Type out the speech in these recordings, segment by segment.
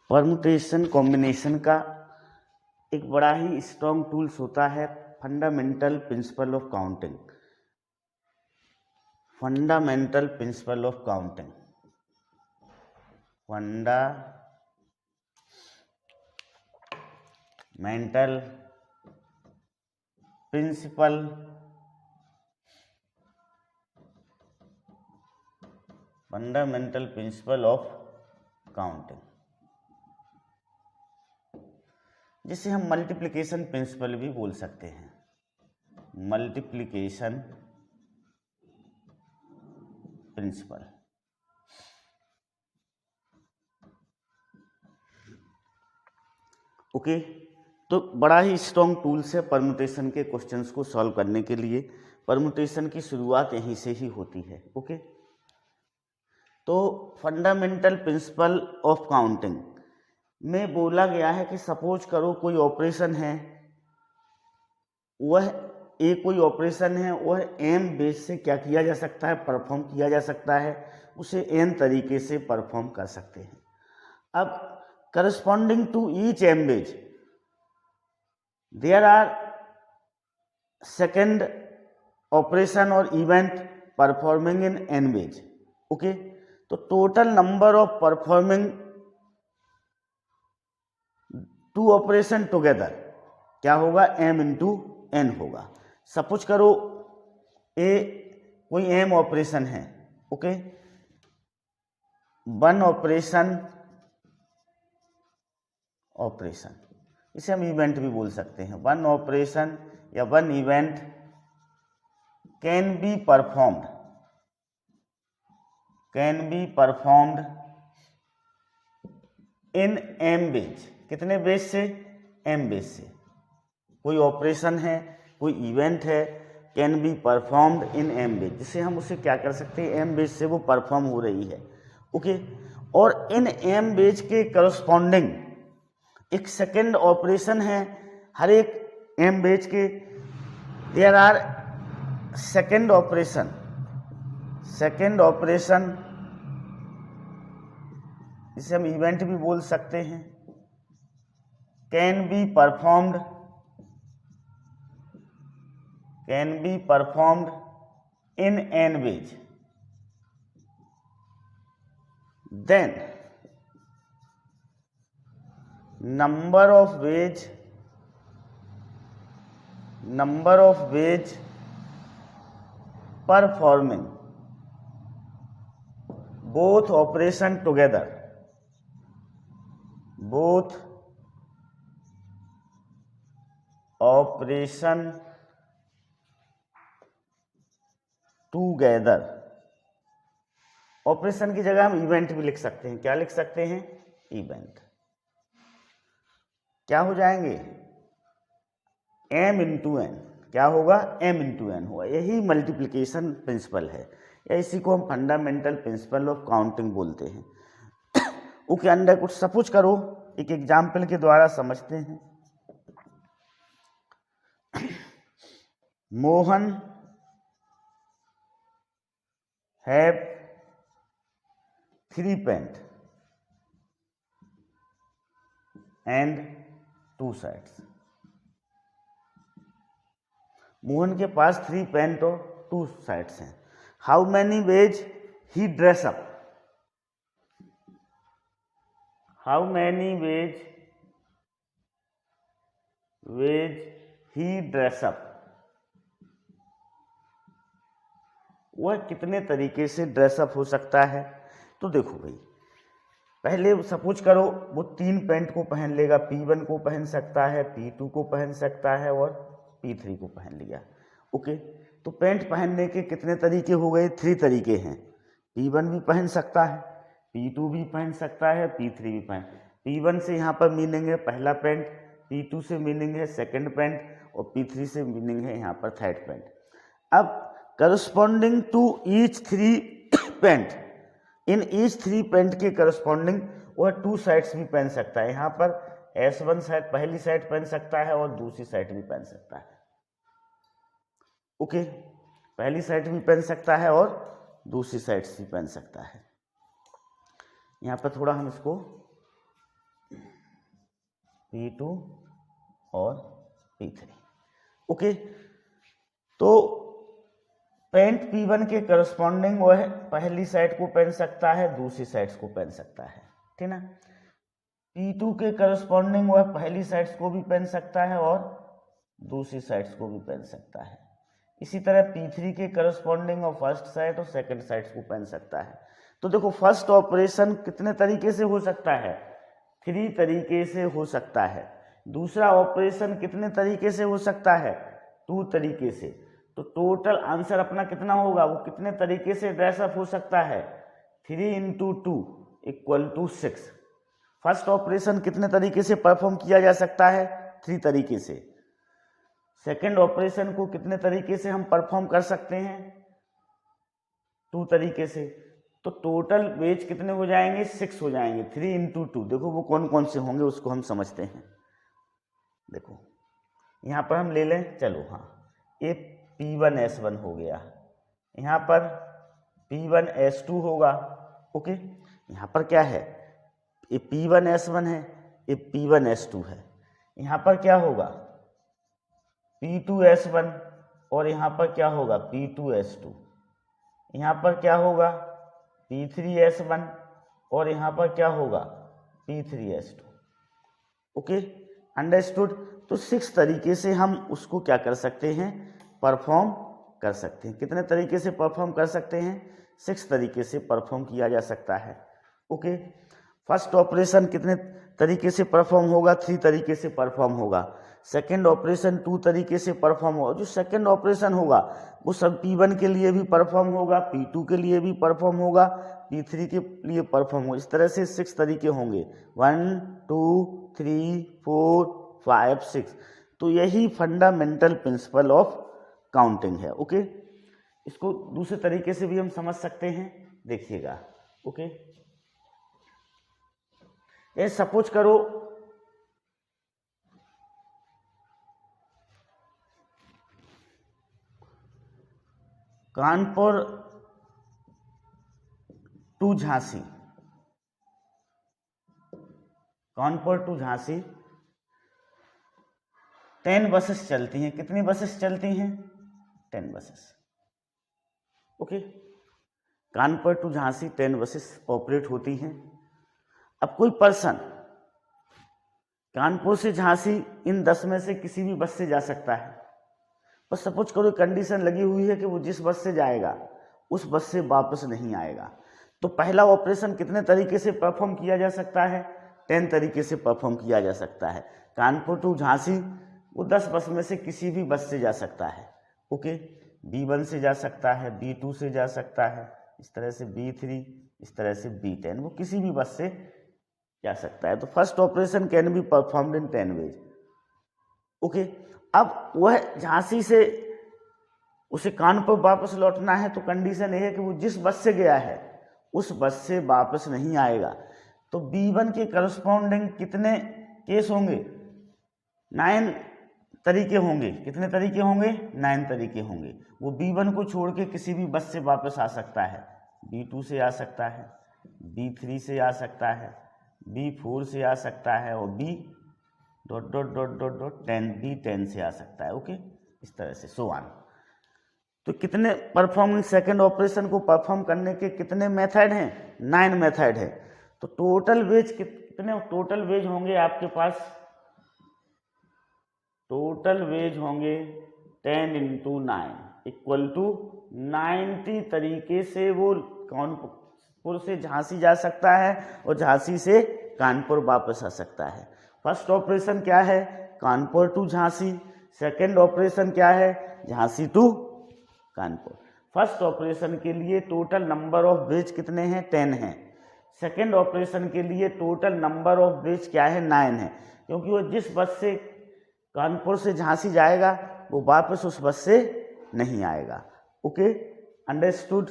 Permutation combination का एक बड़ा ही स्ट्रॉन्ग टूल्स होता है fundamental principle of counting. Fundamental principle of counting, fundamental principle of counting, जिसे हम मल्टीप्लिकेशन प्रिंसिपल भी बोल सकते हैं। Multiplication principal. ओके, तो बड़ा ही स्ट्रॉन्ग टूल्स है परमुटेशन के क्वेश्चंस को सॉल्व करने के लिए। परमुटेशन की शुरुआत यहीं से ही होती है। ओके, तो फंडामेंटल प्रिंसिपल ऑफ काउंटिंग में बोला गया है कि सपोज करो कोई ऑपरेशन है, वह कोई ऑपरेशन है, वह एम बेस से क्या किया जा सकता है, परफॉर्म किया जा सकता है, उसे एन तरीके से परफॉर्म कर सकते हैं। अब corresponding to each M beige there are second operation और event performing in N beige. Okay, तो total number of performing to operation together क्या होगा, एम इंटू एन होगा। सपोज करो कोई एम ऑपरेशन है। ओके, वन ऑपरेशन इसे हम इवेंट भी बोल सकते हैं। वन ऑपरेशन या one event can be performed in M beige. कितने बेज से, एम बेज से। कोई ऑपरेशन है, कोई इवेंट है, can be performed in M ways, जिससे हम उसे क्या कर सकते हैं, एम बेज से वो परफॉर्म हो रही है। ओके, और इन एम बेज के करस्पॉन्डिंग एक सेकेंड ऑपरेशन है हर एक एम बेज के। देयर आर सेकेंड ऑपरेशन जिसे हम इवेंट भी बोल सकते हैं, can be performed in N ways. Then number of ways performing both operation together, operation की जगह हम इवेंट भी लिख सकते हैं। क्या लिख सकते हैं, इवेंट। क्या हो जाएंगे, एम इंटू एन। क्या होगा, एम इंटू एन होगा। यही मल्टीप्लिकेशन प्रिंसिपल है, या इसी को हम फंडामेंटल प्रिंसिपल ऑफ काउंटिंग बोलते हैं। उसके अंदर कुछ सपोज करो, एक एग्जाम्पल के द्वारा समझते हैं। Mohan have 3 pant and 2 shirts. Mohan के पास 3 पेंट और 2 साइड्स हैं। How many ways he dress up, how many ways he dress up, वह कितने तरीके से ड्रेसअप हो सकता है। तो देखो भाई, पहले सपोज करो वो 3 पेंट को पहन लेगा, P1 को पहन सकता है, P2 को पहन सकता है और P3 को पहन लिया। ओके, तो पेंट पहनने के कितने तरीके हो गए, 3 तरीके हैं। P1 भी पहन सकता है, P2 भी पहन सकता है, P3 भी पहन। P1 से यहाँ पर मीनिंग है पहला पेंट, P2 से मीनिंग है सेकंड पेंट और P3 से मीनिंग है यहाँ पर थर्ड पेंट। अब corresponding to each 3 pant, in each 3 pant के करस्पॉन्डिंग वह 2 साइड्स भी पहन सकता है। यहाँ पर S1 साइड पहली साइड पहन सकता है और दूसरी साइड भी पहन सकता है। ओके, पहली साइड भी पहन सकता है और दूसरी साइड भी पहन सकता है। यहाँ पर थोड़ा हम इसको P2 और P3। ओके, तो पेंट P1 के करस्पॉन्डिंग वह पहली साइड को पहन सकता है, दूसरी साइड्स को पहन सकता है, ठीक ना। P2 के करस्पॉन्डिंग वह पहली साइड्स को भी पहन सकता है और दूसरी साइड्स को भी पहन सकता है। इसी तरह P3 के करस्पॉन्डिंग और फर्स्ट साइड और सेकंड साइड्स को पहन सकता है। तो देखो फर्स्ट ऑपरेशन कितने तरीके से हो सकता है, 3 तरीके से हो सकता है। दूसरा ऑपरेशन कितने तरीके से हो सकता है, 2 तरीके से। तो टोटल आंसर अपना कितना होगा, वो कितने तरीके से ड्रेसअप हो सकता है, 3 × 2 = 6। फर्स्ट ऑपरेशन कितने तरीके से परफॉर्म किया जा सकता है, 3 तरीके से। सेकंड ऑपरेशन को कितने तरीके से हम परफॉर्म कर सकते हैं, 2 तरीके से। तो टोटल वेज कितने हो जाएंगे, 6 हो जाएंगे। 3 × 2, देखो वो कौन कौन से होंगे उसको हम समझते हैं। देखो यहाँ पर हम ले लें, चलो हाँ, ये P1S1 हो गया, यहाँ पर P1S2 होगा। ओके, यहाँ पर क्या है, ये P1S1 है, ये P1S2 है। यहाँ पर क्या होगा, P2S1 और यहाँ पर क्या होगा, P2S2। यहाँ पर क्या होगा, P3S1 और यहाँ पर क्या होगा, P3S2। Okay, understood. तो 6 तरीके से हम उसको क्या कर सकते हैं, परफॉर्म कर सकते हैं। कितने तरीके से परफॉर्म कर सकते हैं, 6 तरीके से परफॉर्म किया जा सकता है। ओके, फर्स्ट ऑपरेशन कितने तरीके से परफॉर्म होगा, 3 तरीके से परफॉर्म होगा। सेकेंड ऑपरेशन 2 तरीके से परफॉर्म होगा। जो सेकेंड ऑपरेशन होगा वो सब P1 के लिए भी परफॉर्म होगा, P2 के लिए भी परफॉर्म होगा, P3 के लिए परफॉर्म होगा। इस तरह से 6 तरीके होंगे, 1 2 3 4 5 6। तो यही फंडामेंटल प्रिंसिपल ऑफ काउंटिंग है। ओके, इसको दूसरे तरीके से भी हम समझ सकते हैं, देखिएगा। ओके, ये सपोज करो Kanpur to Jhansi, Kanpur to Jhansi 10 buses चलती हैं। कितनी बसेस चलती हैं, 10 buses. Okay, Kanpur to Jhansi 10 buses operate होती हैं। अब कोई पर्सन कानपुर से झांसी इन 10 में से किसी भी बस से जा सकता है, बस सपोज करो कंडीशन लगी हुई है कि वो जिस बस से जाएगा उस बस से वापस नहीं आएगा। तो पहला ऑपरेशन कितने तरीके से परफॉर्म किया जा सकता है, 10 तरीके से परफॉर्म किया जा सकता है। कानपुर टू झांसी वो 10 बस में से किसी भी बस से जा सकता है। ओके, B1 से जा सकता है, B2 से जा सकता है, इस तरह से B3, इस तरह से B10, वो किसी भी बस से जा सकता है। तो first operation can be performed in 10 ways. Okay, अब वह झांसी से उसे कानपुर वापस लौटना है, तो कंडीशन ये है कि वो जिस बस से गया है उस बस से वापस नहीं आएगा। तो B1 के करस्पॉन्डिंग कितने केस होंगे, 9 तरीके होंगे। कितने तरीके होंगे, 9 तरीके होंगे। वो B1 को छोड़ के किसी भी बस से वापस आ सकता है, B2 से आ सकता है, B3 से आ सकता है, B4 से आ सकता है और B.10 से आ सकता है। ओके, इस तरह से सो ऑन। तो कितने परफॉर्मिंग सेकंड ऑपरेशन को परफॉर्म करने के कितने मेथड हैं, 9 मेथड है। तो टोटल वेज कितने, टोटल वेज होंगे आपके पास, टोटल वेज होंगे 10 × 9 = 90 तरीके से वो कानपुर से झांसी जा सकता है और झांसी से कानपुर वापस आ सकता है। फर्स्ट ऑपरेशन क्या है, Kanpur to Jhansi. Second operation क्या है, Jhansi to Kanpur. First operation के लिए टोटल नंबर ऑफ वेज कितने हैं, 10 हैं। सेकंड ऑपरेशन के लिए टोटल नंबर ऑफ वेज क्या है, 9 है, क्योंकि वो जिस बस से कानपुर से झांसी जाएगा वो वापस उस बस से नहीं आएगा। Okay, understood.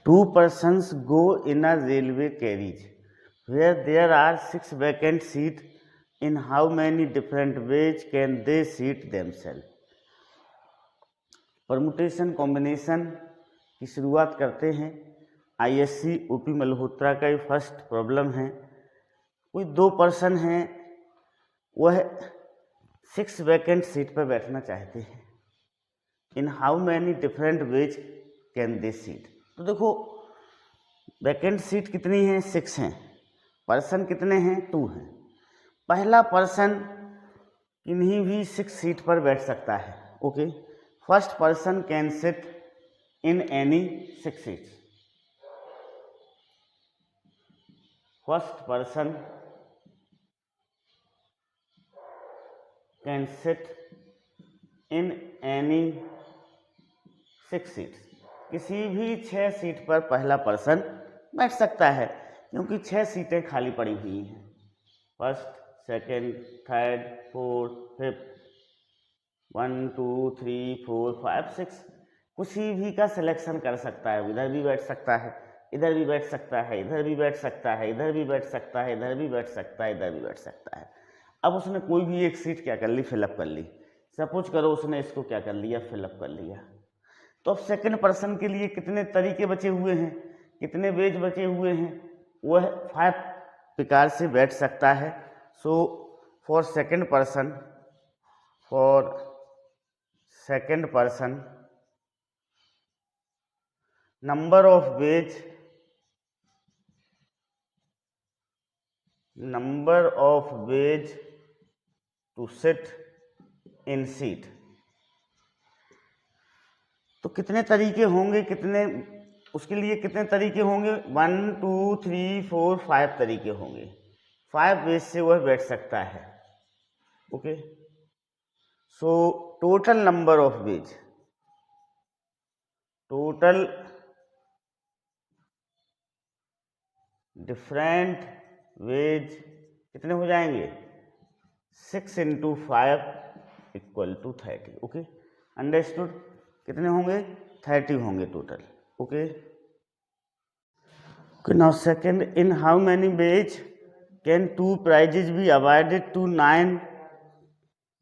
2 persons go in a railway carriage where there are 6 vacant seats. In how many different ways can they seat themselves? Permutation combination की शुरुआत करते हैं। ISC OP मल्होत्रा का ये फर्स्ट प्रॉब्लम है। कोई 2 पर्सन हैं, वह 6 वैकेंट सीट पर बैठना चाहते हैं। In how many different ways can they seat. तो देखो वैकेंट सीट कितनी हैं, 6 हैं, पर्सन कितने हैं, 2 हैं। पहला पर्सन किन्हीं भी 6 सीट पर बैठ सकता है। Okay, first person can sit in any 6 seats. First person can sit in any 6 seats. किसी भी 6 सीट पर पहला पर्सन बैठ सकता है, क्योंकि 6 सीटें खाली पड़ी हुई हैं। First, second, third, fourth, fifth, 1 2 3 4 5 6, किसी भी का सिलेक्शन कर सकता है। इधर भी बैठ सकता है, इधर भी बैठ सकता है, इधर भी बैठ सकता है, इधर भी बैठ सकता है, इधर भी बैठ सकता है, इधर भी बैठ सकता है। अब उसने कोई भी एक सीट क्या कर ली, फिलअप कर ली। सपोज करो उसने इसको क्या कर लिया, फिलअप कर लिया। तो अब सेकंड पर्सन के लिए कितने तरीके बचे हुए हैं, कितने वेज बचे हुए हैं, वह 5 प्रकार से बैठ सकता है। So for second person number of ways to sit in seat। तो कितने तरीके होंगे, कितने उसके लिए कितने तरीके होंगे, 1 2 3 4 5 तरीके होंगे। 5 वेज से वह बैठ सकता है। Okay, so total number of ways, total different ways कितने हो जाएंगे, 6 × 5 = 30। Okay, understood. कितने होंगे, 30 होंगे total. Okay, now second, in how many ways can 2 prizes be awarded to 9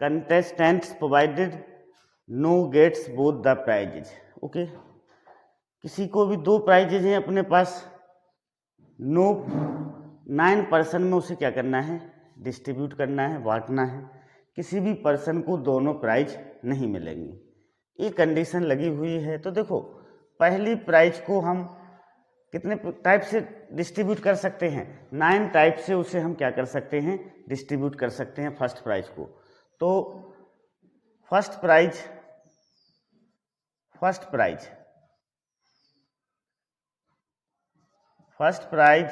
contestants provided no gets both the prizes। Okay, किसी को भी 2 prizes हैं अपने पास, 9 पर्सन में उसे क्या करना है, डिस्ट्रीब्यूट करना है, बांटना है। किसी भी पर्सन को दोनों प्राइज नहीं मिलेंगे, ये कंडीशन लगी हुई है। तो देखो पहली प्राइज को हम कितने टाइप से डिस्ट्रीब्यूट कर सकते हैं, 9 टाइप से उसे हम क्या कर सकते हैं, डिस्ट्रीब्यूट कर सकते हैं फर्स्ट प्राइज को। तो first prize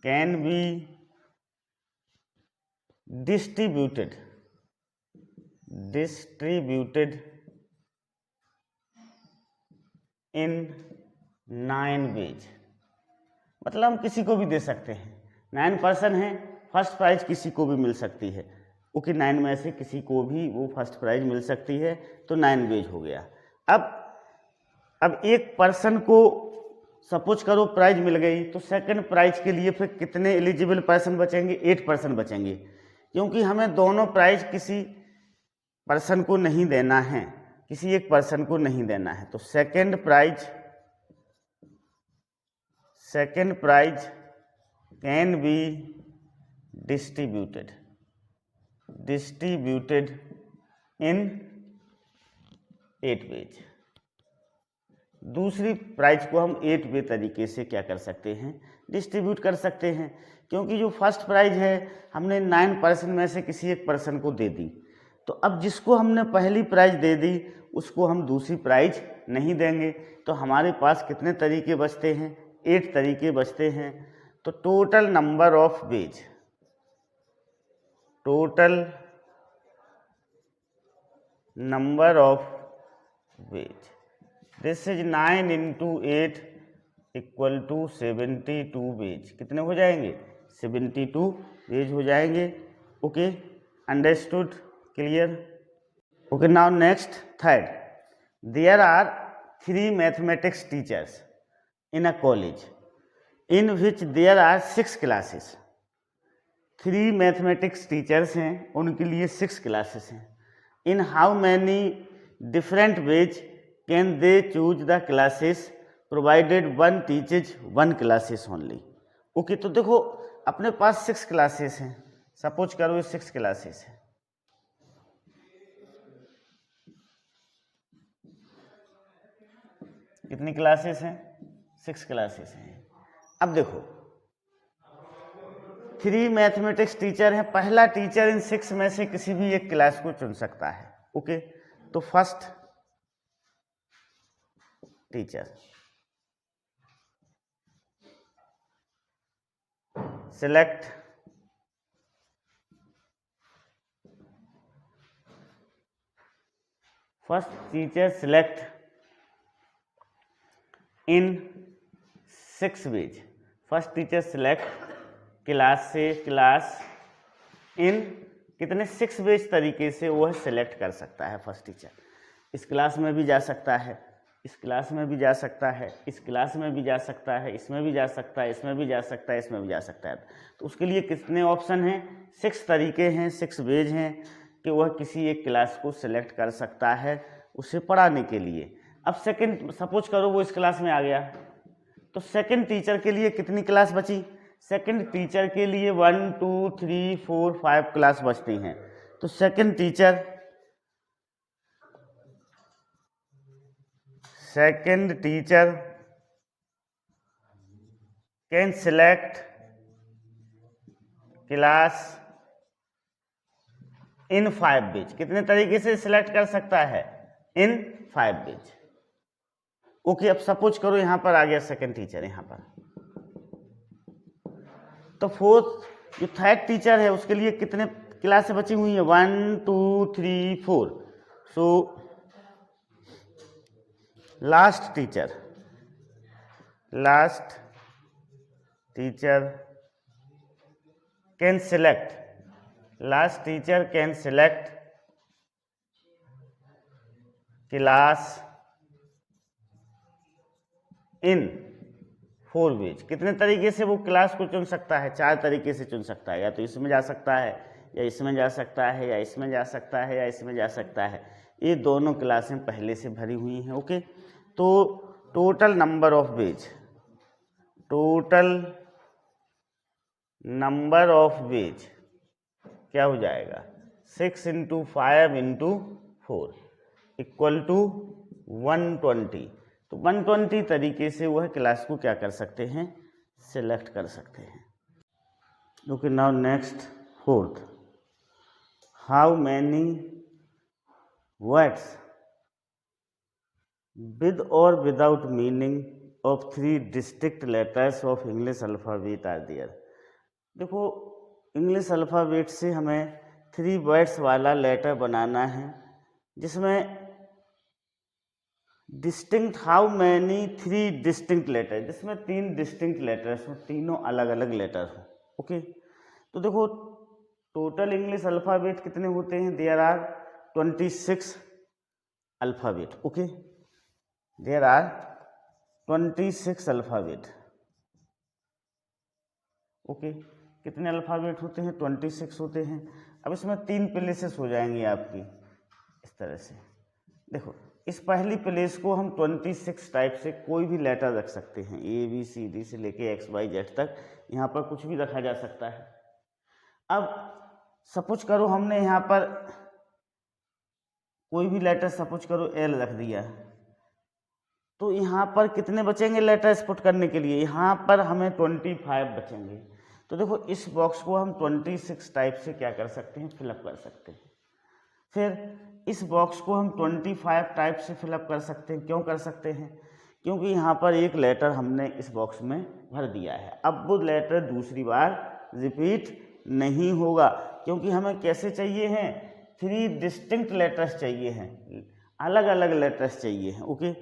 can be distributed in 9 ways। मतलब हम किसी को भी दे सकते हैं, 9 पर्सन हैं, फर्स्ट प्राइज किसी को भी मिल सकती है। ओके, 9 में से किसी को भी वो फर्स्ट प्राइज मिल सकती है, तो 9 वेज हो गया। अब एक पर्सन को सपोज करो प्राइज मिल गई, तो सेकंड प्राइज के लिए फिर कितने एलिजिबल पर्सन बचेंगे, 8 पर्सन बचेंगे, क्योंकि हमें दोनों प्राइज किसी पर्सन को नहीं देना है, किसी एक पर्सन को नहीं देना है। तो second prize can be distributed in 8 ways. दूसरी प्राइज को हम 8 वे तरीके से क्या कर सकते हैं, डिस्ट्रीब्यूट कर सकते हैं, क्योंकि जो फर्स्ट प्राइज है हमने 9 पर्सन में से किसी एक पर्सन को दे दी। तो अब जिसको हमने पहली प्राइज दे दी उसको हम दूसरी प्राइज नहीं देंगे। तो हमारे पास कितने तरीके बचते हैं, 8 तरीके बचते हैं। तो total number of ways, this is 9 × 8 = 72 ways. कितने हो जाएंगे, 72 वेज हो जाएंगे। Okay, understood, clear. Okay, now next third, there are 3 mathematics teachers in a college in which there are 6 classes. 3 mathematics teachers हैं, उनके लिए 6 क्लासेस हैं। In how many different ways can they choose the classes provided 1 teaches 1 classes only. Okay, तो देखो अपने पास 6 classes हैं, suppose करो ये 6 क्लासेस है। कितनी क्लासेस हैं? 6 क्लासेस हैं। अब देखो 3 मैथमेटिक्स टीचर हैं, पहला टीचर इन 6 में से किसी भी एक क्लास को चुन सकता है। ओके, तो first teacher select first teacher select in 6 ways। First teacher select class से क्लास इन कितने 6 वेज तरीके से वह सेलेक्ट कर सकता है। फर्स्ट टीचर इस क्लास में भी जा सकता है, इस क्लास में भी जा सकता है, इस क्लास में भी जा सकता है, इसमें भी जा सकता है, इसमें भी जा सकता है, इसमें भी जा सकता है। तो उसके लिए कितने ऑप्शन हैं? 6 तरीके हैं, 6 वेज हैं कि वह किसी एक क्लास को सिलेक्ट कर सकता है उसे पढ़ाने के लिए। अब सेकंड सपोज करो वो इस क्लास में आ गया, तो सेकंड टीचर के लिए कितनी क्लास बची? सेकंड टीचर के लिए 1 2 3 4 5 क्लास बचती हैं। तो second teacher can select class in 5 ways. कितने तरीके से सिलेक्ट कर सकता है? In 5 ways. ओके, अब सपोज करो यहां पर आ गया सेकंड टीचर यहां पर, तो फोर्थ जो थर्ड टीचर है उसके लिए कितने क्लासें बची हुई है? 1 2 3 4। So last teacher can select class in 4 ways. कितने तरीके से वो क्लास को चुन सकता है? 4 तरीके से चुन सकता है, या तो इसमें जा सकता है, या इसमें जा सकता है, या इसमें जा सकता है, या इसमें जा सकता है। ये दोनों क्लासें पहले से भरी हुई हैं। ओके, तो टोटल नंबर ऑफ वेज क्या हो जाएगा? 6 × 5 × 4 इक्वल टू 120। तो 120 तरीके से वह क्लास को क्या कर सकते हैं? सिलेक्ट कर सकते हैं। Okay, now next fourth, how many words with or without meaning of 3 distinct letters of English alphabet are there। देखो इंग्लिश अल्फ़ाबेट से हमें 3 वर्ड्स वाला लेटर बनाना है जिसमें distinct, how many 3 distinct letter, जिसमें 3 डिस्टिंक्ट लेटर्स हो, तीनों अलग अलग लेटर हो। ओके, तो देखो टोटल इंग्लिश अल्फ़ाबेट कितने होते हैं? There are 26 alphabet. Okay, there are 26 alphabet. Okay, कितने अल्फ़ाबेट होते हैं? 26 होते हैं। अब इसमें 3 प्लेसेस हो जाएंगी आपकी इस तरह से। देखो इस पहली प्लेस को हम 26 टाइप से कोई भी लेटर रख सकते हैं, ABCD से लेके XYZ तक, यहाँ पर कुछ भी रखा जा सकता है। अब सपोज करो हमने यहाँ पर कोई भी लेटर सपोज करो L रख दिया, तो यहाँ पर कितने बचेंगे लेटर्स पुट करने के लिए? यहाँ पर हमें 25 बचेंगे। तो देखो इस बॉक्स को हम 26 टाइप से क्या कर सकते हैं? फिलअप कर सकते हैं। फिर इस बॉक्स को हम 25 टाइप से फिलअप कर सकते हैं। क्यों कर सकते हैं? क्योंकि यहाँ पर एक लेटर हमने इस बॉक्स में भर दिया है। अब वो लेटर दूसरी बार रिपीट नहीं होगा, क्योंकि हमें कैसे चाहिए हैं? 3 डिस्टिंक्ट लेटर्स चाहिए हैं, अलग अलग लेटर्स चाहिए हैं। ओके,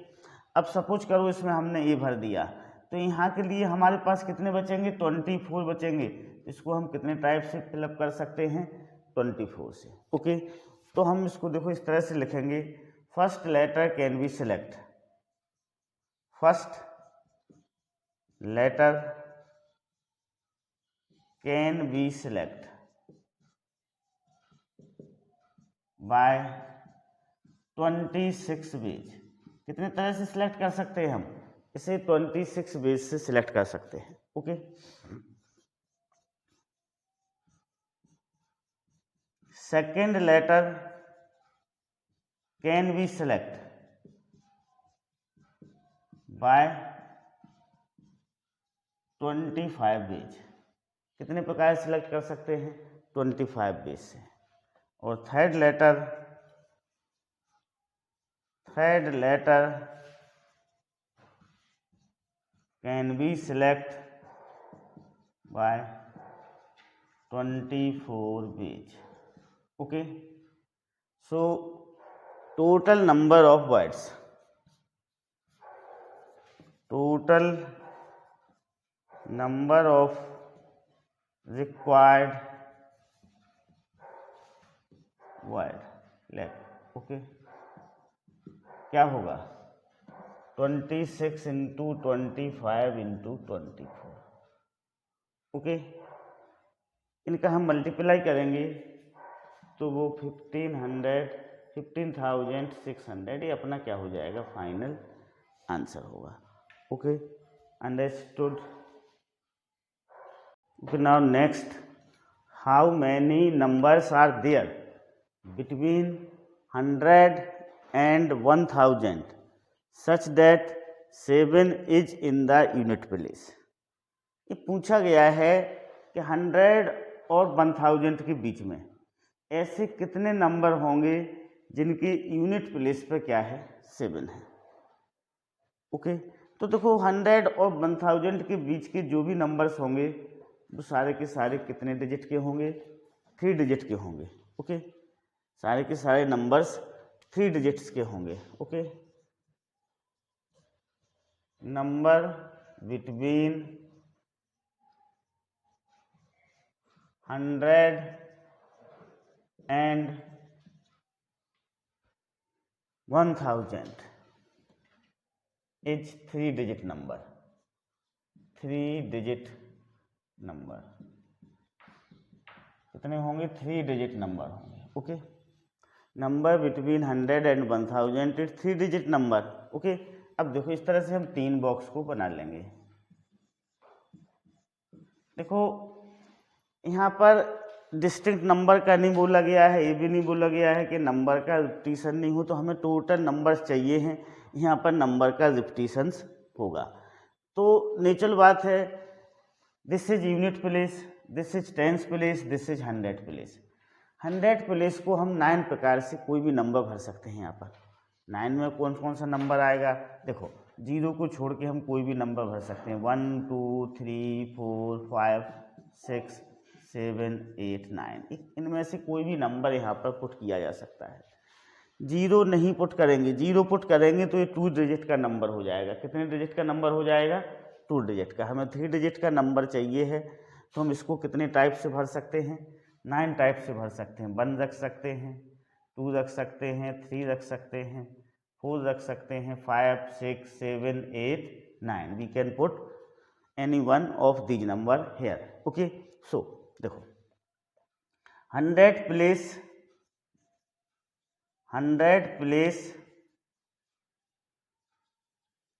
अब सपोज करो इसमें हमने ए भर दिया, तो यहाँ के लिए हमारे पास कितने बचेंगे? 24 बचेंगे। इसको हम कितने टाइप से फिलअप कर सकते हैं? 24 से। ओके, तो हम इसको देखो इस तरह से लिखेंगे, first letter can be select, first letter can be select by 26 ways. कितने तरह से सिलेक्ट कर सकते हैं हम इसे? 26 वेज से सिलेक्ट कर सकते हैं। Okay. Second letter can be select by 25 ways. कितने प्रकार से सिलेक्ट कर सकते हैं? 25 वेज से। और third letter can be select by 24 ways. Okay. So total number of words, total number of required word left। Okay, क्या होगा? 26 इंटू 25 इंटू 24। ओके, इनका हम मल्टीप्लाई करेंगे तो वो 15,600 ये अपना क्या हो जाएगा? फाइनल आंसर होगा। Okay, understood. Okay, now next, how many numbers are there between 100 and 1000 such that 7 is in the unit place. ये पूछा गया है कि 100 और 1000 के बीच में ऐसे कितने नंबर होंगे जिनकी यूनिट प्लेस पे क्या है? 7 है। ओके, तो देखो 100 और 1000 के बीच के जो भी नंबर्स होंगे वो सारे के सारे कितने डिजिट के होंगे? 3 डिजिट के होंगे। ओके, सारे के सारे नंबर्स 3 डिजिट्स के होंगे। Okay, number between 100 and 1000 is 3 digit number. 3 digit number कितने होंगे? 3 डिजिट नंबर होंगे। Okay, number between 100 and 1000 is 3 digit number. Okay, अब देखो इस तरह से हम 3 बॉक्स को बना लेंगे। देखो यहाँ पर डिस्टिंक्ट नंबर का नहीं बोला गया है, ये भी नहीं बोला गया है कि नंबर का रिपीटिशन नहीं हो, तो हमें टोटल नंबर्स चाहिए हैं। यहाँ पर नंबर का रिपीटिशंस होगा। तो नेचुरल बात है, this is unit place, this is tens place, this is 100 place. 100 place को हम 9 प्रकार से कोई भी नंबर भर सकते हैं। यहाँ पर 9 में कौन कौन सा नंबर आएगा? देखो 0 को छोड़ के हम कोई भी नंबर भर सकते हैं। 1 2 3 4 5 6 7 8 9, इनमें से कोई भी नंबर यहाँ पर पुट किया जा सकता है। 0 नहीं पुट करेंगे, 0 पुट करेंगे तो ये 2 डिजिट का नंबर हो जाएगा। कितने डिजिट का नंबर हो जाएगा? 2 डिजिट का। हमें 3 डिजिट का नंबर चाहिए है, तो हम इसको कितने टाइप से भर सकते हैं? 9 टाइप से भर सकते हैं। 1 रख सकते हैं, 2 रख सकते हैं, 3 रख सकते हैं, 4 रख सकते हैं, 5 6 7 8 9। We can put any one of these number here. Okay, so देखो 100 place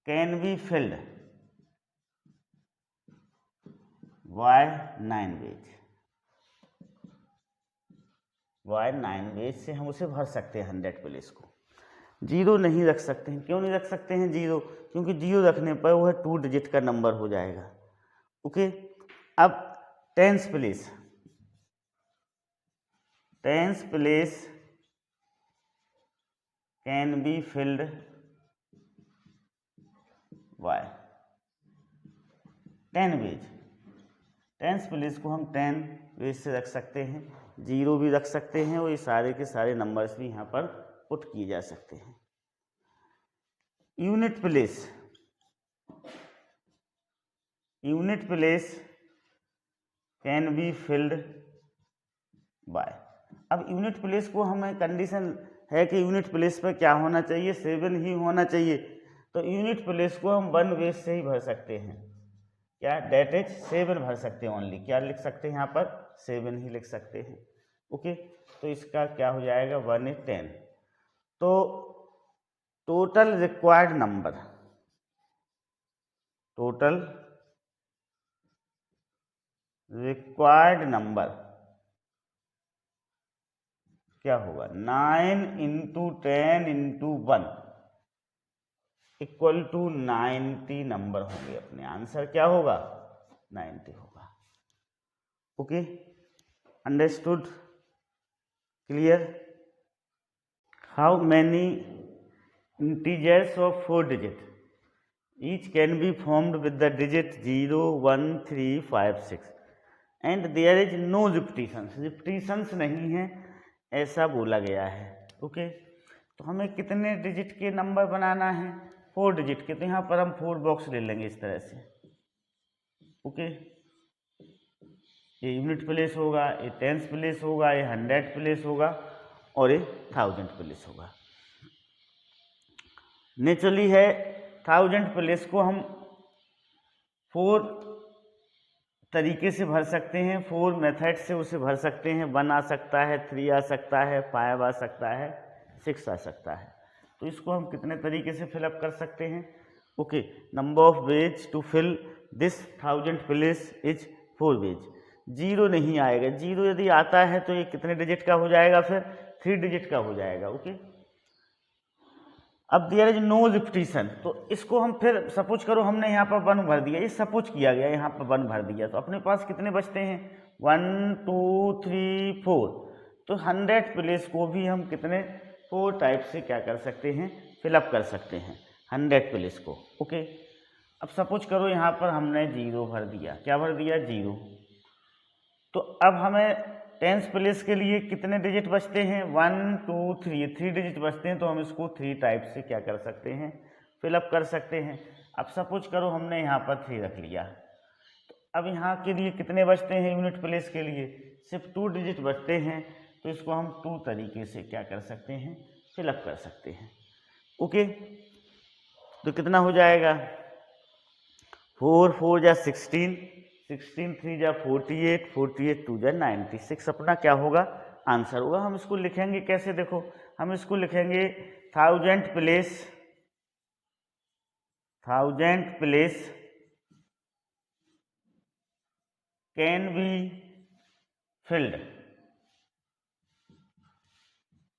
can be filled by 9 ways. By 9 ways से हम उसे भर सकते हैं 100 प्लेस को। 0 नहीं रख सकते हैं। क्यों नहीं रख सकते हैं 0? क्योंकि 0 रखने पर वह 2 डिजिट का नंबर हो जाएगा। ओके, अब tens place can be filled by 10 ways. Tens place को हम 10 वेज से रख सकते हैं, 0 भी रख सकते हैं, और ये सारे के सारे नंबर्स भी यहाँ पर पुट किए जा सकते हैं। Unit place can be filled bye. अब यूनिट प्लेस को हमें कंडीशन है कि यूनिट प्लेस पर क्या होना चाहिए? 7 ही होना चाहिए। तो यूनिट प्लेस को हम 1 वेज से ही भर सकते हैं। क्या? डेट इज 7 भर सकते हैं ओनली। क्या लिख सकते हैं यहाँ पर? 7 ही लिख सकते हैं। ओके, तो इसका क्या हो जाएगा? 1 is 10। तो total required number required number क्या होगा, 9 into 10 into 1 equal to 90 number होंगे अपने। आंसर क्या होगा, 90 होगा। Okay, understood, clear. How many integers of 4 digit each can be formed with the digit 0 1 3 5 6 and there is no repetitions नहीं है, ऐसा बोला गया है। ओके, तो हमें कितने डिजिट के नंबर बनाना है, 4 डिजिट के। तो यहाँ पर हम 4 बॉक्स ले लेंगे इस तरह से। ओके, ये यूनिट प्लेस होगा, ये टेंस प्लेस होगा, ये 100 प्लेस होगा और ये 1000 प्लेस होगा। नेचुरली है 1000 प्लेस को हम 4 तरीके से भर सकते हैं, 4 मेथड से उसे भर सकते हैं। 1 आ सकता है, 3 आ सकता है, 5 आ सकता है, 6 आ सकता है। तो इसको हम कितने तरीके से फिलअप कर सकते हैं। Okay, number of ways to fill this 1000 place is 4 ways. 0 नहीं आएगा, 0 यदि आता है तो ये कितने डिजिट का हो जाएगा, फिर 3 डिजिट का हो जाएगा। ओके, अब देयर इज नो रिपीटिशन, तो इसको हम फिर सपोज करो हमने यहाँ पर 1 भर दिया, ये सपोज किया गया, यहाँ पर 1 भर दिया, तो अपने पास कितने बचते हैं, 1 2 3 4। तो 100 प्लेस को भी हम कितने 4 टाइप से क्या कर सकते हैं, फिलअप कर सकते हैं 100 प्लेस को। ओके, अब सपोज करो यहाँ पर हमने 0 भर दिया, क्या भर दिया, 0। तो अब हमें टेंस प्लेस के लिए कितने डिजिट बचते हैं, 1 2 3 डिजिट बचते हैं। तो हम इसको 3 टाइप से क्या कर सकते हैं, फिलअप कर सकते हैं। अब सपोज करो हमने यहाँ पर 3 रख लिया, तो अब यहाँ के लिए कितने बचते हैं, यूनिट प्लेस के लिए सिर्फ 2 डिजिट बचते हैं। तो इसको हम 2 तरीके से क्या कर सकते हैं, फिलअप कर सकते हैं। ओके, तो कितना हो जाएगा, 4 4 जा 16, 16 3 जा 48, 48 2 जा 96 अपना क्या होगा, आंसर होगा। हम इसको लिखेंगे कैसे, देखो हम इसको लिखेंगे 1000 place can be filled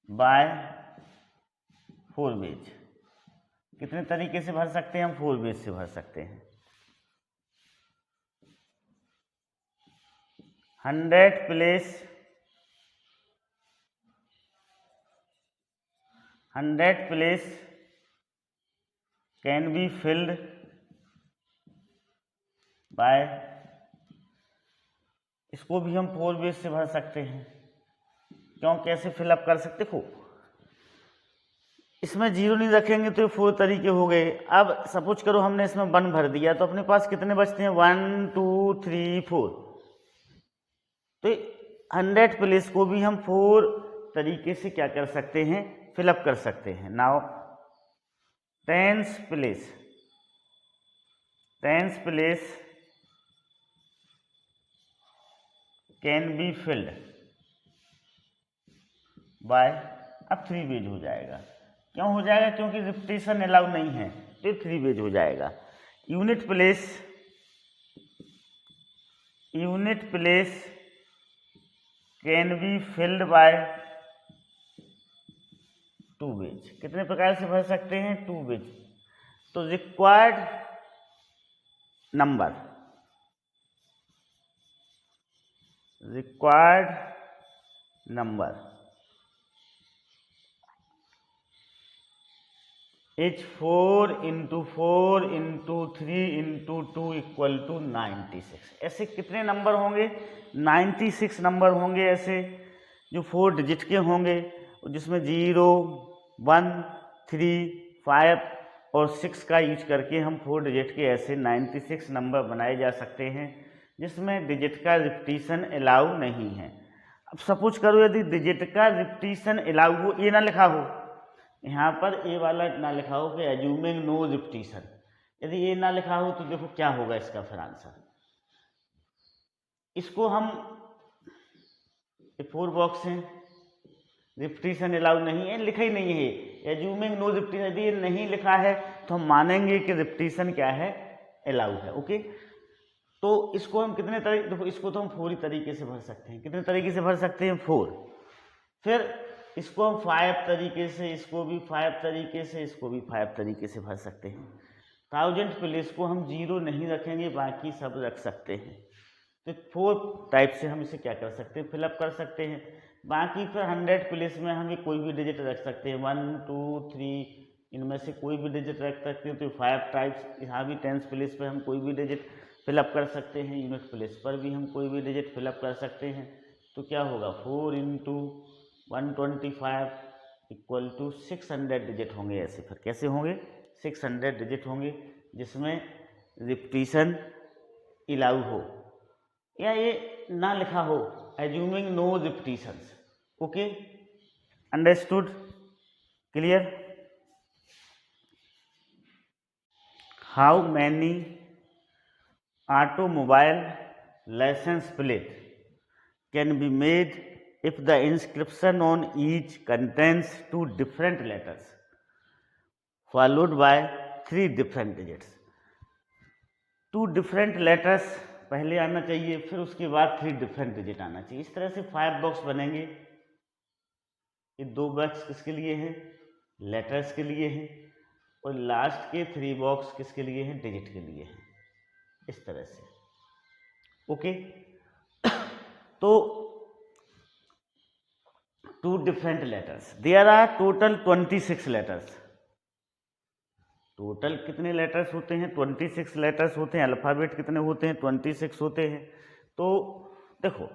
by 4 ways. कितने तरीके से भर सकते हैं हम, 4 वेज से भर सकते हैं। 100 place can be filled bye, इसको भी हम 4 वेज से भर सकते हैं। क्यों, कैसे फिलअप कर सकते, देखो इसमें 0 नहीं रखेंगे तो ये 4 तरीके हो गए। अब सपोज करो हमने इसमें 1 भर दिया, तो अपने पास कितने बचते हैं, 1 2 3 4। तो 100 प्लेस को भी हम 4 तरीके से क्या कर सकते हैं, फिलअप कर सकते हैं। Now tense place can be filled bye, अब 3 वेज हो जाएगा। क्यों हो जाएगा, क्योंकि रिपीटिशन अलाउ नहीं है, तो 3 वेज हो जाएगा। Unit place can be filled by 2 ways. कितने प्रकार से भर सकते हैं, 2 वेज। तो required number is 4 into 4 into 3 into 2 equal to 96। ऐसे कितने नंबर होंगे, 96 नंबर होंगे ऐसे, जो 4 डिजिट के होंगे, जिसमें 0 1 3 5 और 6 का यूज करके हम 4 डिजिट के ऐसे 96 नंबर बनाए जा सकते हैं, जिसमें डिजिट का रिपीटिशन अलाउ नहीं है। अब सपोज करो यदि डिजिट का रिपीटिशन अलाउ हो, ये ना लिखा हो यहाँ पर, ए वाला ना लिखा हो कि एज्यूमिंग नो रिपीटिशन, यदि ये ना लिखा हो तो देखो क्या होगा इसका फिर आंसर। इसको हम 4 बॉक्स हैं, रिपीटिशन अलाउ नहीं है, लिखा ही नहीं है, एज्यूमिंग नो रिपीटिशन, यदि ये नहीं लिखा है तो हम मानेंगे कि रिपीटिशन क्या है, अलाउ है। ओके, तो इसको हम कितने तरीके, देखो इसको तो हम 4 ही तरीके से भर सकते हैं। कितने तरीके से भर सकते हैं? 4। फिर इसको हम 5 तरीके से, इसको भी 5 तरीके से, इसको भी 5 तरीके से भर सकते हैं। 1000 प्लेस को हम 0 नहीं रखेंगे, बाकी सब रख सकते हैं। तो 4 टाइप से हम इसे क्या कर सकते हैं? फिलअप कर सकते हैं। बाकी फिर 100 प्लेस में हम कोई भी डिजिट रख सकते हैं, 1 2 3, इनमें से कोई भी डिजिट रख सकते हैं। तो 5 टाइप्स, यहाँ भी 10 प्लेस पे हम कोई भी डिजिट फिलअप कर सकते हैं, यूनिट प्लेस पर भी हम कोई भी डिजिट फिलअप कर सकते हैं। तो क्या होगा? 4 × 125 = 600 डिजिट होंगे। ऐसे फिर कैसे होंगे? 600 डिजिट होंगे, जिसमें रिपीटिशन अलाउ हो या ये ना लिखा हो, assuming no repetitions. Okay, understood, clear? How many automobile license plate can be made if the inscription on each contains 2 different letters followed by 3 different digits? 2 different letters पहले आना चाहिए, फिर उसके बाद 3 different digit आना चाहिए। इस तरह से 5 बॉक्स बनेंगे। ये 2 बॉक्स किसके लिए हैं? लेटर्स के लिए हैं, और लास्ट के 3 बॉक्स किसके लिए हैं? डिजिट के लिए हैं। इस तरह से, ओके। तो 2 different letters, there are total 26 letters। Total कितने लेटर्स होते हैं? 26 लेटर्स होते हैं। अल्फ़ाबेट कितने होते हैं? 26 होते हैं। तो देखो,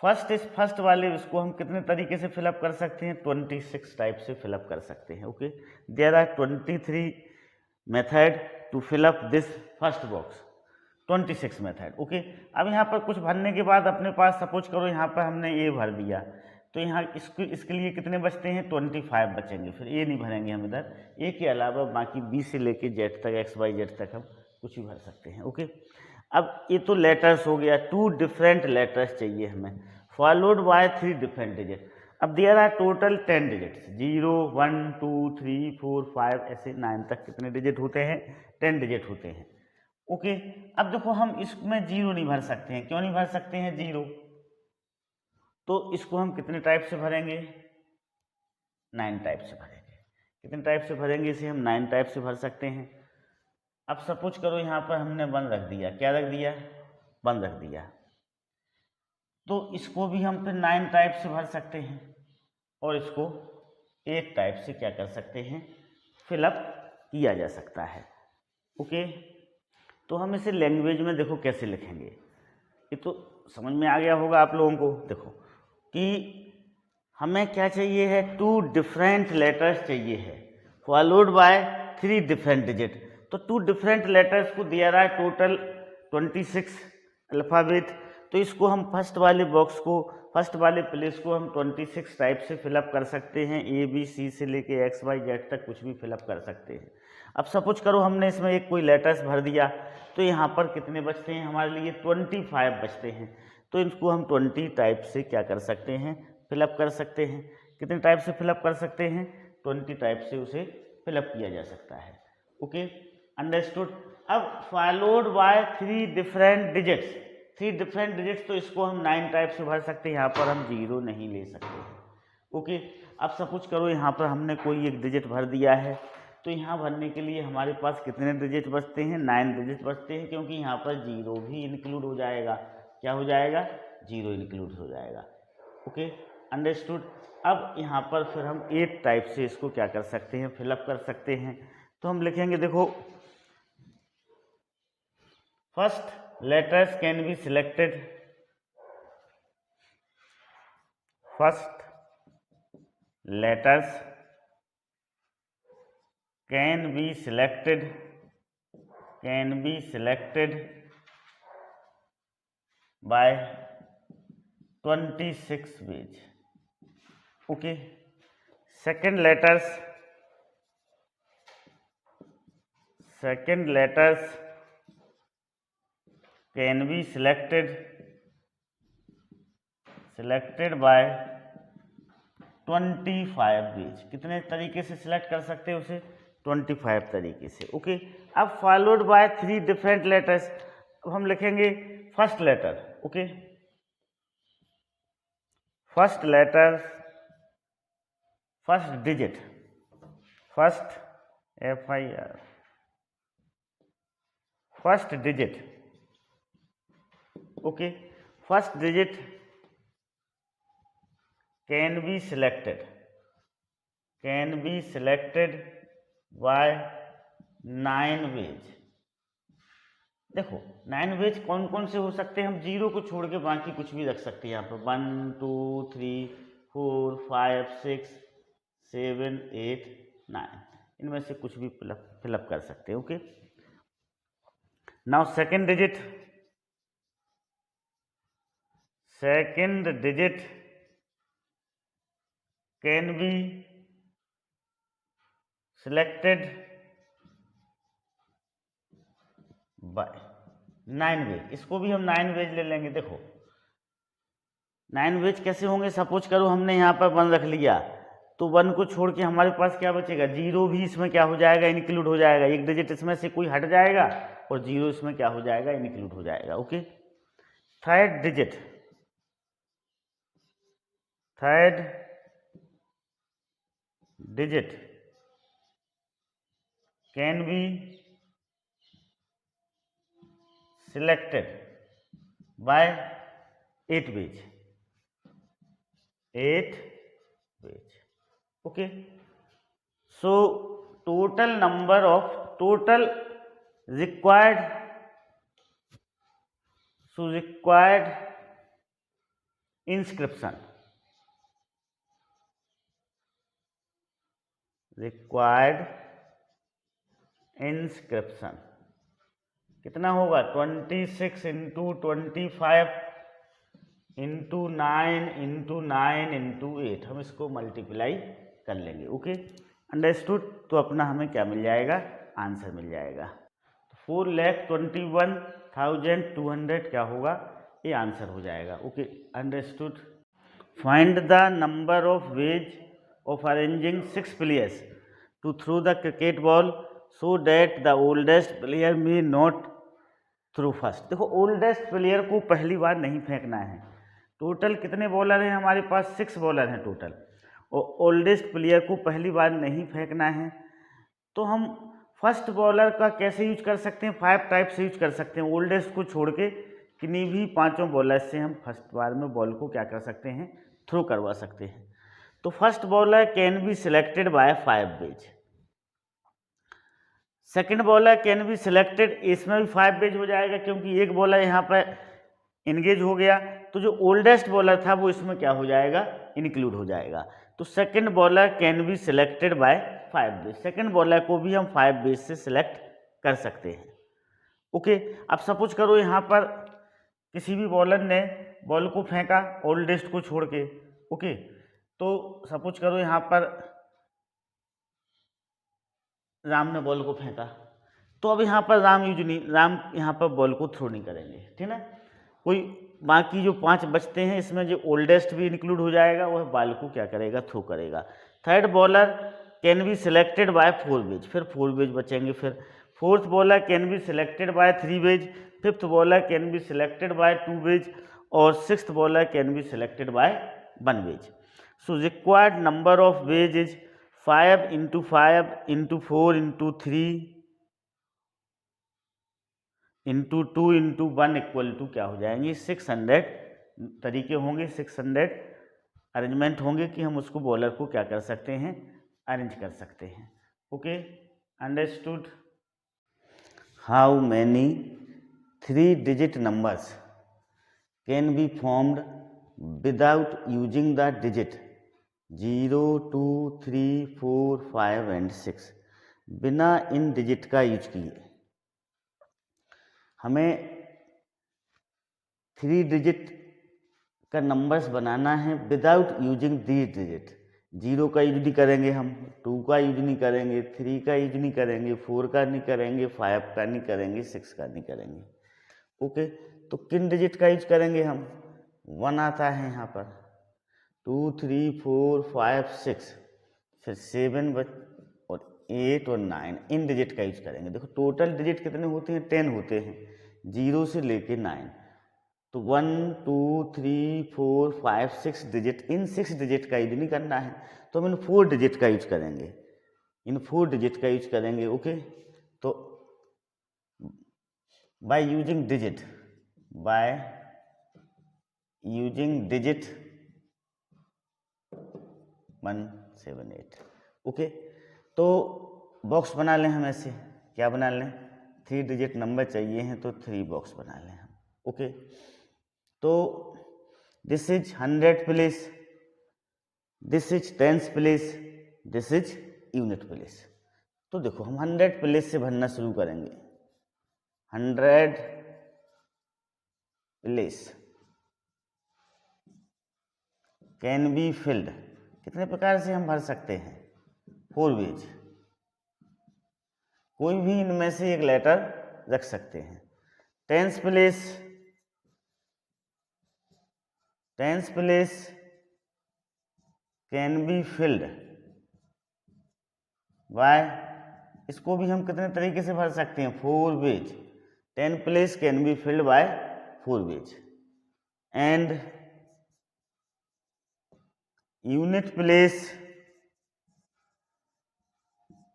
फर्स्ट वाले इसको हम कितने तरीके से फिलअप कर सकते हैं? 26 टाइप से फिलअप कर सकते हैं। Okay, there are 23 method to fill up this first box, 26 method. Okay, अब यहाँ पर कुछ भरने के बाद अपने पास, सपोज करो यहाँ पर हमने ए भर दिया, तो यहाँ इसके लिए कितने बचते हैं? 25 बचेंगे। फिर ए नहीं भरेंगे हम इधर, ए के अलावा बाकी बी से लेके जेड तक, XYZ तक हम कुछ भी भर सकते हैं। ओके, अब ये तो लेटर्स हो गया। 2 डिफरेंट लेटर्स चाहिए हमें, फॉलोड बाय 3 डिफरेंट डिजिट। अब देयर आर टोटल 10 डिजिट्स, 0 1 2 3 4 5 ऐसे 9 तक कितने डिजिट होते हैं? 10 डिजिट होते हैं। ओके, अब देखो हम इसमें 0 नहीं भर सकते हैं। क्यों नहीं भर सकते हैं 0? तो इसको हम कितने टाइप से भरेंगे? 9 टाइप से भरेंगे। कितने टाइप से भरेंगे इसे? हम 9 टाइप से भर सकते हैं। अब सपोज करो यहाँ पर हमने 1 रख दिया। क्या रख दिया? 1 रख दिया। तो इसको भी हम फिर 9 टाइप से भर सकते हैं, और इसको 8 टाइप से क्या कर सकते हैं? फिलअप किया जा सकता है। ओके, तो हम इसे लैंग्वेज में देखो कैसे लिखेंगे। ये तो समझ में आ गया होगा आप लोगों को। देखो कि हमें क्या चाहिए है? 2 डिफरेंट लेटर्स चाहिए है, फॉलोड बाय 3 डिफरेंट डिजिट। तो 2 डिफरेंट लेटर्स को देयर आर टोटल 26 अल्फ़ाबेट। तो इसको हम फर्स्ट वाले बॉक्स को, फर्स्ट वाले प्लेस को हम 26 टाइप से फिलअप कर सकते हैं। ABC से लेके XYZ तक कुछ भी फिलअप कर सकते हैं। अब सपोज करो हमने इसमें एक कोई लेटर्स भर दिया, तो यहाँ पर कितने बचते हैं हमारे लिए? 25 बचते हैं। तो इनको हम 20 टाइप से क्या कर सकते हैं? फिलअप कर सकते हैं। कितने टाइप से फिलअप कर सकते हैं? 20 टाइप से उसे फिलअप किया जा सकता है। Okay, understood. अब followed by 3 different digits, 3 different digits, तो इसको हम 9 टाइप से भर सकते हैं। यहाँ पर हम 0 नहीं ले सकते हैं। ओके, अब सपोज करो यहाँ पर हमने कोई एक डिजिट भर दिया है, तो यहाँ भरने के लिए हमारे पास कितने डिजिट बचते हैं? 9 डिजिट बचते हैं, क्योंकि यहाँ पर 0 भी इंक्लूड हो जाएगा। क्या हो जाएगा? 0 इंक्लूड हो जाएगा। Okay, understood. अब यहाँ पर फिर हम 8 टाइप से इसको क्या कर सकते हैं? फिलअप कर सकते हैं। तो हम लिखेंगे, देखो, first letters can be selected, first letters can be selected by 26 ways. Okay, second letters can be selected by 25 ways. कितने तरीके से सिलेक्ट कर सकते हैं उसे? 25 तरीके से। ओके, अब फॉलोड बाय 3 डिफरेंट लेटर्स। अब हम लिखेंगे first letter, okay, first letter, first digit, first FIR, first digit, okay, first digit can be selected by 9 ways. देखो 9 वेज कौन कौन से हो सकते हैं, हम जीरो को छोड़ के बाकी कुछ भी रख सकते हैं यहाँ पर, 1 2 3 4 5 6 7 8 9, इनमें से कुछ भी फिलअप कर सकते हैं, okay. Now second digit can be selected by 9 ways, इसको भी हम 9 वेज ले लेंगे। देखो 9 वेज कैसे होंगे, सपोज करो हमने यहाँ पर 1 रख लिया, तो 1 को छोड़ के हमारे पास क्या बचेगा, 0 भी इसमें क्या हो जाएगा, इंक्लूड हो जाएगा, एक डिजिट इसमें से कोई हट जाएगा और 0 इसमें क्या हो जाएगा, इंक्लूड हो जाएगा, okay. Third digit can be selected by 8 ways, okay. So total required inscription कितना होगा, 26 इंटू 25 इंटू 9 इंटू 9 इंटू 8, हम इसको मल्टीप्लाई कर लेंगे, ओके, अंडरस्टूड। तो अपना हमें क्या मिल जाएगा, आंसर मिल जाएगा, 4,21,200 क्या होगा, ये आंसर हो जाएगा, okay, understood. Find the number of ways of arranging 6 players to throw the cricket ball so that the oldest player may not throw first. देखो ओल्डेस्ट प्लेयर को पहली बार नहीं फेंकना है, टोटल कितने बॉलर हैं हमारे पास, 6 बॉलर हैं टोटल, और ओल्डेस्ट प्लेयर को पहली बार नहीं फेंकना है। तो हम फर्स्ट बॉलर का कैसे यूज कर सकते हैं, 5 टाइप से यूज कर सकते हैं, ओल्डेस्ट को छोड़ के किन्हीं भी 5 बॉलर से हम फर्स्ट बार में बॉल को क्या कर सकते हैं, थ्रो करवा सकते हैं। तो first bowler can be selected by 5 ways, second bowler can be selected, इसमें भी 5 वेज हो जाएगा क्योंकि एक बॉलर यहाँ पर इंगेज हो गया, तो जो ओल्डेस्ट बॉलर था वो इसमें क्या हो जाएगा, इंक्लूड हो जाएगा। तो second bowler can be selected by 5 ways, second bowler को भी हम 5 वेज से सिलेक्ट कर सकते हैं, ओके। अब सपोज करो यहाँ पर किसी भी बॉलर ने बॉल को फेंका ओल्डेस्ट को छोड़ के, ओके, तो सपोज करो यहाँ पर राम ने बॉल को फेंका, तो अब यहाँ पर राम यहाँ पर बॉल को थ्रो नहीं करेंगे, ठीक है। कोई बाकी जो 5 बचते हैं इसमें जो ओल्डेस्ट भी इंक्लूड हो जाएगा, वह बॉल को क्या करेगा, थ्रो करेगा। Third bowler can be selected by 4 ways, फिर 4 वेज बचेंगे। फिर fourth bowler can be selected by 3 ways, fifth bowler can be selected by 2 ways, और sixth bowler can be selected by 1 ways. So required number of ways is 5 into 5 into 4 into 3 into 2 into 1 equal to क्या हो जाएंगे, 600 तरीके होंगे, 600 arrangement होंगे कि हम उसको बॉलर को क्या कर सकते हैं, अरेंज कर सकते हैं, okay, understood. How many 3 digit numbers can be formed without using the digit 0 2 3 4 5 and 6, बिना इन डिजिट का यूज किए हमें 3 डिजिट का नंबर्स बनाना है विदाउट यूजिंग दीज डिजिट। 0 का यूज नहीं करेंगे हम, 2 का यूज नहीं करेंगे, 3 का यूज नहीं करेंगे, 4 का नहीं करेंगे, 5 का नहीं करेंगे, 6 का नहीं करेंगे, ओके। तो किन डिजिट का यूज करेंगे हम, 1 आता है यहाँ पर, 2 3 4 5 6, फिर 7 और 8 और 9, इन डिजिट का यूज करेंगे। देखो टोटल डिजिट कितने होते हैं, 10 होते हैं, 0 से लेके 9, तो 1 2 3 4 5 6 डिजिट, इन 6 डिजिट का यूज नहीं करना है, तो हम इन 4 डिजिट का यूज करेंगे, इन 4 डिजिट का यूज करेंगे। ओके, तो बाय यूजिंग डिजिट 178। ओके, तो बॉक्स बना लें हम ऐसे, क्या बना लें, 3 डिजिट नंबर चाहिए हैं तो 3 बॉक्स बना लें हम। ओके, तो this is 100 place, this is tens place, this is unit place. तो देखो हम 100 प्लेस से भरना शुरू करेंगे। 100 प्लेस कैन बी फिल्ड, कितने प्रकार से हम भर सकते हैं, 4 वेज, कोई भी इनमें से एक लेटर रख सकते हैं। Tens place can be filled bye, इसको भी हम कितने तरीके से भर सकते हैं, 4 ways. 10 place can be filled by 4 ways, and unit place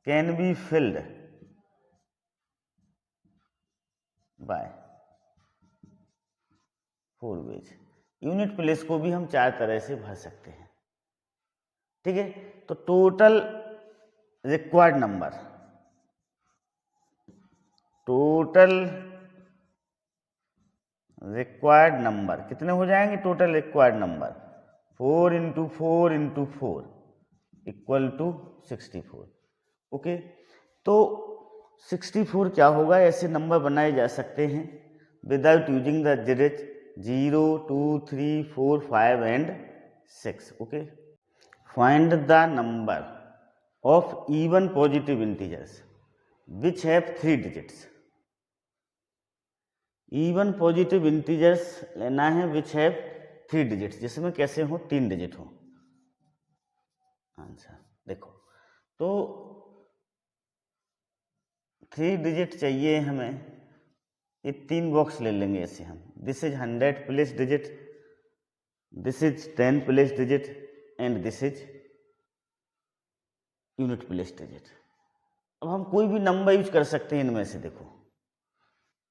can be filled by 4 ways. Unit place को भी हम 4 तरह से भर सकते हैं। ठीक है, तो टोटल रिक्वायर्ड नंबर, कितने हो जाएंगे, total required number 4 × 4 × 4 equal to 64। Okay, तो 64 क्या होगा, ऐसे नंबर बनाए जा सकते हैं without using the digit 0 2 3 4 5 and 6। Okay, find the number of even positive integers which have 3 digits. Even positive integers लेना है विच हैव 3 डिजिट्स, जिसमें कैसे हो, 3 डिजिट हो आंसर। देखो, तो 3 डिजिट चाहिए हमें, ये 3 बॉक्स ले लेंगे ऐसे हम। This is 100 place digit, this is 10 place digit and this is unit place digit. अब हम कोई भी नंबर यूज कर सकते हैं इनमें से। देखो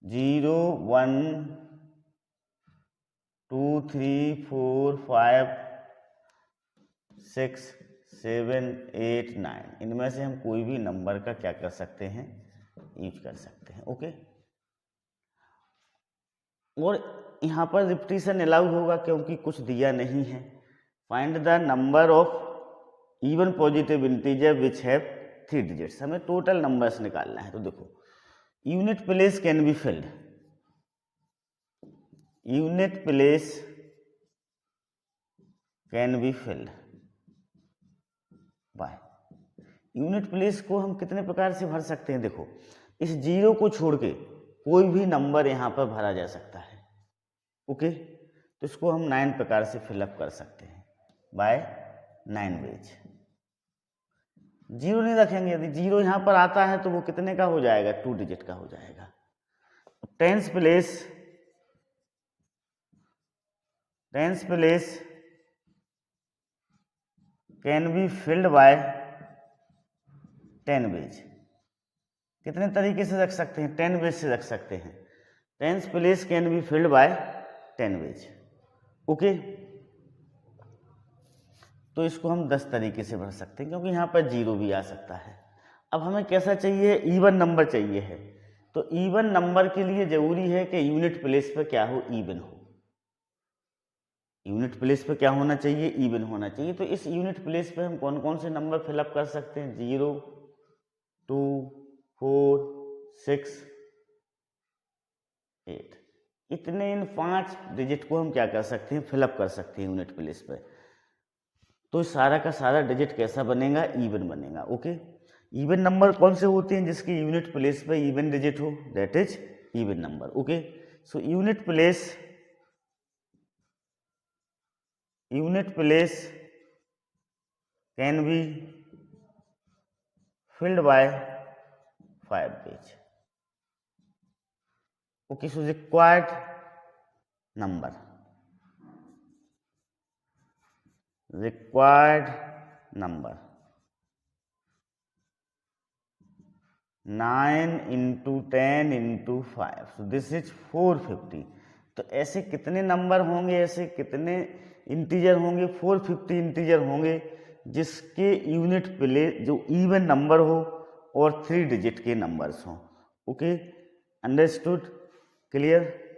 0 1 2 3 4 5 6 7 8 9, इनमें से हम कोई भी नंबर का क्या कर सकते हैं, यूज कर सकते हैं। ओके, और यहाँ पर रिपीटिशन अलाउ होगा क्योंकि कुछ दिया नहीं है। Find the number of even positive integer which have 3 digits, हमें टोटल नंबर्स निकालना है। तो देखो, unit place can be field, unit place can be filled bye, unit place को हम कितने प्रकार से भर सकते हैं। देखो, इस 0 को छोड़ के कोई भी नंबर यहाँ पर भरा जा सकता है। ओके, तो इसको हम 9 प्रकार से फिलअप कर सकते हैं बाय 9 वेज। 0 नहीं रखेंगे, यदि 0 यहाँ पर आता है तो वो कितने का हो जाएगा, 2 डिजिट का हो जाएगा। Tens place can be filled by 10 ways, कितने तरीके से रख सकते हैं, 10 वेज से रख सकते हैं। Tens place can be filled by 10 ways. Okay, तो इसको हम 10 तरीके से भर सकते हैं क्योंकि यहाँ पर 0 भी आ सकता है। अब हमें कैसा चाहिए, इवन नंबर चाहिए है। तो इवन नंबर के लिए जरूरी है कि यूनिट प्लेस पर क्या हो, इवन हो। यूनिट प्लेस पे क्या होना चाहिए, इवन होना चाहिए। तो इस यूनिट प्लेस पे हम कौन कौन से नंबर फिलअप कर सकते हैं, 0 2 4 6 8, इतने इन 5 डिजिट को हम क्या कर सकते हैं, फिलअप कर सकते हैं यूनिट प्लेस पे। तो सारा का सारा डिजिट कैसा बनेगा, इवन बनेगा। ओके, इवन नंबर कौन से होते हैं, जिसकी यूनिट प्लेस पे इवन डिजिट हो, that is even number. Okay, so unit place can B filled by 5 page. Okay, so required number, required number 9 into 10 into 5, so this is 450। तो ऐसे कितने नंबर होंगे, ऐसे कितने इंटीजर होंगे, 450 इंटीजर होंगे जिसके यूनिट प्लेस जो इवन नंबर हो और 3 डिजिट के नंबर्स हों। Okay, understood, clear.